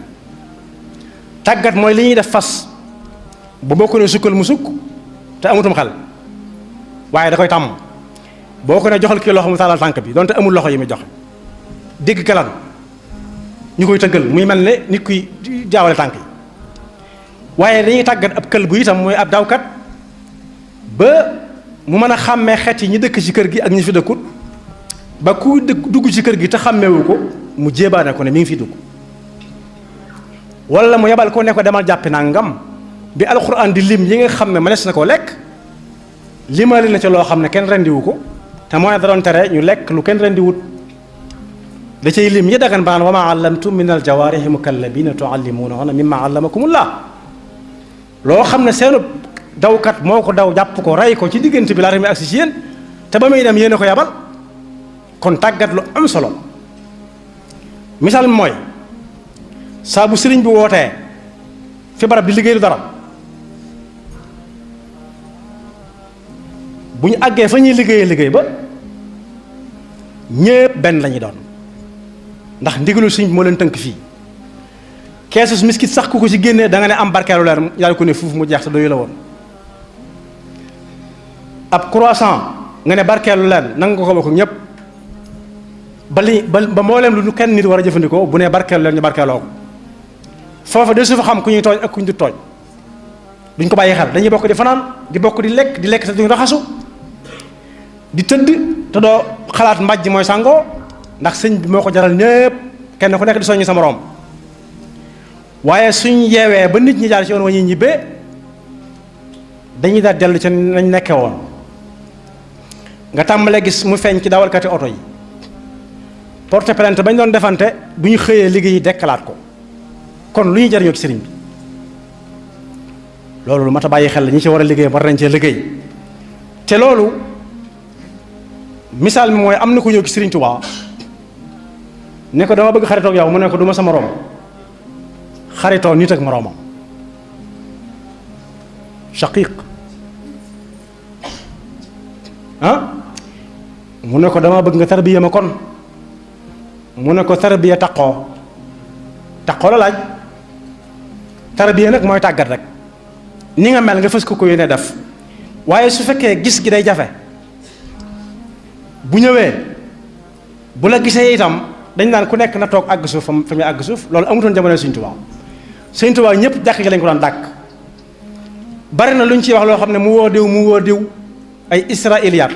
tàggat mooy li ñuy def fas ba boo ko ne sukkal mu sukk te amutum xel waaye da koy tàmm boo ko ne joxal kii loxo mu taalal tànk bi donte amul loxo yi muy joxe dégg galan ñu koy tëggal muy mel ne nit kuy jaawale tànk yi waaye dañuy tàggat ab kël bu itam mooy ab dawkat ba mu mën a xàmmee xeet yi ñi dëkk ci kër gi ak ñi fi dëkkut ba ku dugg ci kër gi te xàmmeewu ko mu jébaane ko ne mi ngi fi dugg wala mu yebal ko ne ko demal jàppi nangam bi alxuraan di lim yi nga xam ne mënees na koo lekk limali na ci loo xam ne kenn rendiwu ko te mooy da doon tere ñu lekk lu kenn rendiwut da cay lim yi dagan banaan wa ma allamtum min al jawaarihi mukallabina tuallimunahunna mimma allamakumullah loo xam ne seenu dawkat moo ko daw jàpp ko rey ko ci diggante bi laata muy agsi ci yéen te ba muy dem yéen a ko yabal kon tàggat lu am solo misaal mooy saa bu sëriñ bi wootee fi barab di liggéey lu dara bu ñu àggee fa ñuy liggéey ba ñépp benn la ñuy doon ndax ndigalu sëriñ bi moo leen tënk fii keesus miskit sax ku ko ci génnee da nga ne am barkeelu leer yàlla ko ne fuuf mu jeex te doyu la woon ab croissant nga ne barkeelu leer nanga ko bokk ñépp ba mbooleem lu kenn nit war a jëfandikoo bu ne barkeelu leer ñu barkeeloo ko foofa de su fa xam ku ñuy tooñ ak ku ñu du tooñ duñ ko bàyyi xel dañuy bokk di fanaan di bokk di lekk te duñ raxasu di tëdd te doo xalaat mbàjj mooy sàngoo ndax sëñ bi moo ko jaral ñépp kenn ku nekk di soññi sa moroom waaye suñ yeewee ba nit ñi jaar ci yoon wa ñuy ñibbee dañuy daal dellu ci nañ nekke woon nga tàmbalee gis mu feeñ ci dawalkati oto yi porte plainte bañ doon defante bu ñu xëyee liggéey dekkalaat ko kon lu ñuy jariñoo ci sëriñ bi loolu lu mat a bàyyi xel la ñi ci war a liggéey war nañ cee liggéey te loolu misaal mi mooy am na ku ñëw ci sëriñ Tuubaa ne ko dama bëgg xaritoog yow mu ne ko du ma sa moroom xaritoo nit ak moroomam shaqiq mu ne ko dama bëgg nga tarbiya ma kon mu ne ko tarbiya taqoo la laaj tarbiya nag mooy tàggat rek ni nga mel nga fës ko yéene def waaye su fekkee gis gi day jafe bu ñëwee bu la gisee itam dañ naan ku nekk na toog àgg suuf fa muy àgg suuf loolu amutoon jamono Sëñ Tuubaa Sëñ Tuubaa ñëpp jàkk gi lañ ko daan dàkk bari na lu ñu ciy wax loo xam ne mu woo diw ay israiliyaat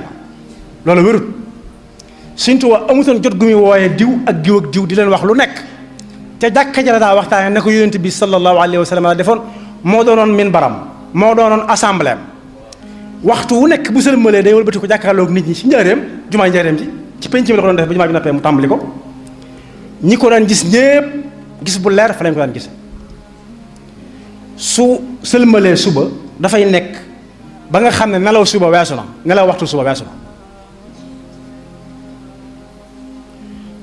la loolu wérut Sëñ Tuubaa amutoon jot gu muy wooyee diw ak diw di leen wax lu nekk te jàkka ja la daa waxtaane ne ko yonent bi sallallahu alayhi wa sallam la defoon moo doonoon minbaram moo doonoon assemblée waxtu wu nekk bu sëlmalee day wëlbati ko jàkkaarloog nit ñi ci njaareem jumaa njaareem ci penc mi la ko doon def ba jumaa ji noppee mu tàmbali ko ñi ko daan gis ñépp gis bu leer fa lañ ko daan gis su sëlmalee suba dafay nekk ba nga xam ne nelaw suba weesu na nelaw waxtu suba weesu na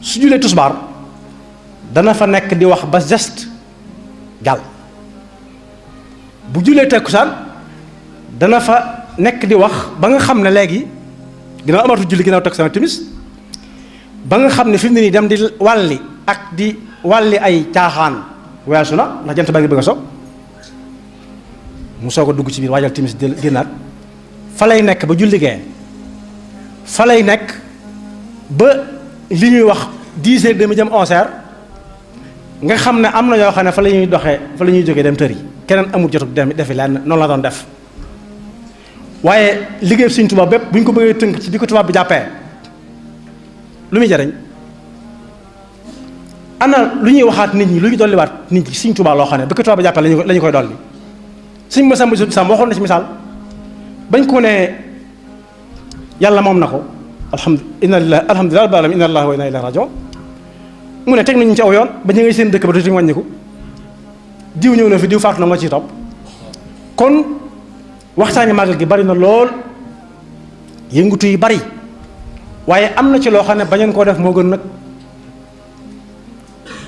su julee tusbaar dana fa nekk di wax ba geste jàll bu julee takkusaan dana fa nekk di wax ba nga xam ne léegi ginnaaw amatu julli ginnaaw takkusaan timis ba nga xam ne fi mu ne nii dem di wàlli ak di wàlli ay caaxaan weesu na ndax jant ba ngi bëgg a so mu soog a dugg ci biir waajal timis génnaat fa lay nekk ba julli gee fa lay nekk ba li ñuy wax 10h30 jëm 11h nga xam ne am na ñoo xam ne fa la ñuy doxee fa la ñuy jógee dem tër yi keneen amul jotug dem defi lenn noonu la doon def waaye liggéey Sëñ Tuubaa bépp bu ñu ko bëggee tënk ci bi ko tubaab bi jàppee lu muy jariñ ana lu ñuy waxaat nit ñi lu ñu dolliwaat nit ñi Sëñ Tuubaa loo xam ne bi ko tubaab bi jàppee la ñu koy dolli Sëñ Masamba Sam waxoon na ci misaal bañ ko ne yàlla moom na ko alhamdulilah rabbil alamin inna lillahi wa inna ilayhi raji'un mu ne teg nañu ci aw yoon ba ñu ngay seen dëkk ba tuuti wàññiku diw ñëw na fi diw faatu na nga ciy topp kon waxtaani màggal gi bari na lool yëngutu yi bari waaye am na ci loo xam ne bañoon koo def moo gën nag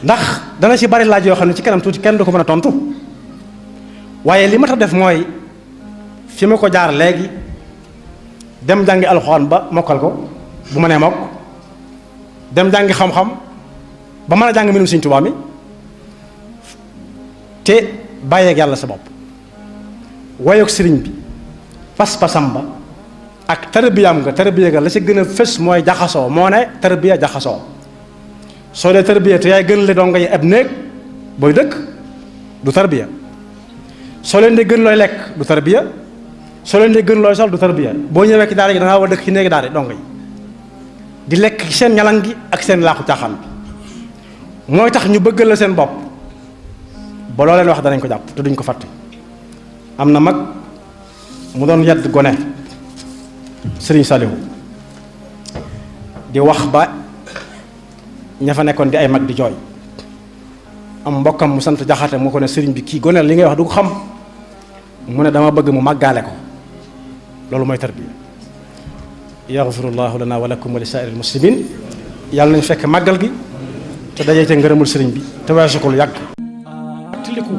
ndax dana ci bari laaj yoo xam ne ci kanam tuuti kenn du ko mën a tontu waaye li ma tax def mooy fi ma ko jaar léegi dem jàngi alxuraan ba mokkal ko bu ma nee mokk dem jàngi xam-xam ba mën a jàng mbirum Sëriñ Tuubaa mi te bàyyeeg yàlla sa bopp wayoog sëriñ bi pas-pasam ba ak tarbiyaam nga tarbiya ga la ci gën a fës mooy jaxasoo moo ne tarbiya jaxasoo soo dee tarbiya te yaay gën le doo ngay ab néeg booy dëkk du tarbiya soo leen di gën looy lekk du tarbiya soo leen di gën looy sol du tarbiya boo ñëwee ci daara gi da ngaa war a dëkk ci néegi daara dongo yi di lekk ci seen ñalang gi ak seen laaxu caaxaan bi mooy tax ñu bëggal la seen bopp ba loo leen wax danañ ko jàpp te duñ ko fàtte. am na mag mu doon yedd gone Sëriñ Saliou di wax ba ña fa nekkoon di ay mag di jooy am mbokkam mu sant Jaxate mu ko ne sëriñ bi kii gone li ngay wax du ko xam mu ne dama bëgg mu màggaale ko loolu mooy tarbiya. yaxfirullahu lana wa lakum wa li saa'iril muslimin yàlla nañ fekk màggal gi te dajee ca ngërëmul sëriñ bi te weesu ko lu yàgg. fàttaliku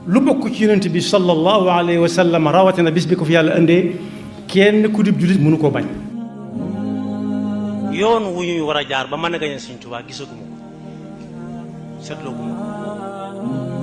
lu bokk ci yonent bi sallallahu alayhi wa sallam rawatina bis bi ko fi yàlla indee kenn ku dib jullit mënu koo bañ. yoon wu ñuy war a jaar ba mën a gañe Sëriñ Tuubaa gisaguma ko seetloo guma ko